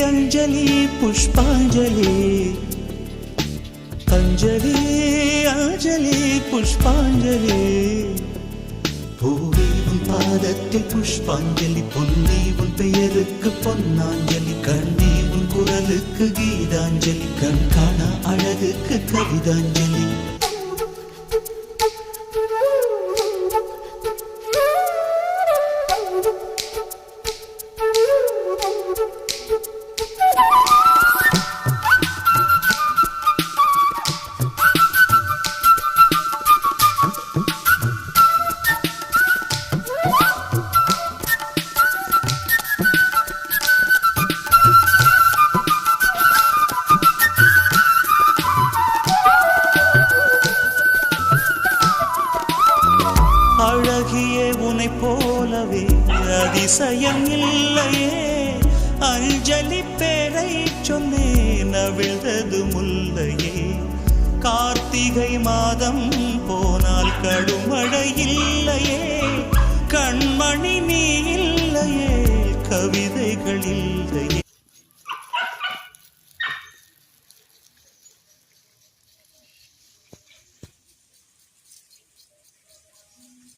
अंजलि पुष्पांजलि अंजलि अंजलि पुष्पांजलि பூவே உன் பாதத்தில் புஷ்பாஞ்சலி பொன்னே உன் பெயருக்கு பொன்னாஞ்சலி கண்ணே உன் குரலுக்கு கீதாஞ்சலி கண் காண அழகுக்கு கவிதாஞ்சலி அழகியே உனை போலவே அதிசயம் இல்லையே அஞ்சலி பேரை சொன்னேன் அவிழ்ந்தது முல்லையே கார்த்திகை மாதம் போனால் கடுமழை இல்லையே கண்மணி நீ இல்லையே கவிதைகள் இல்லையே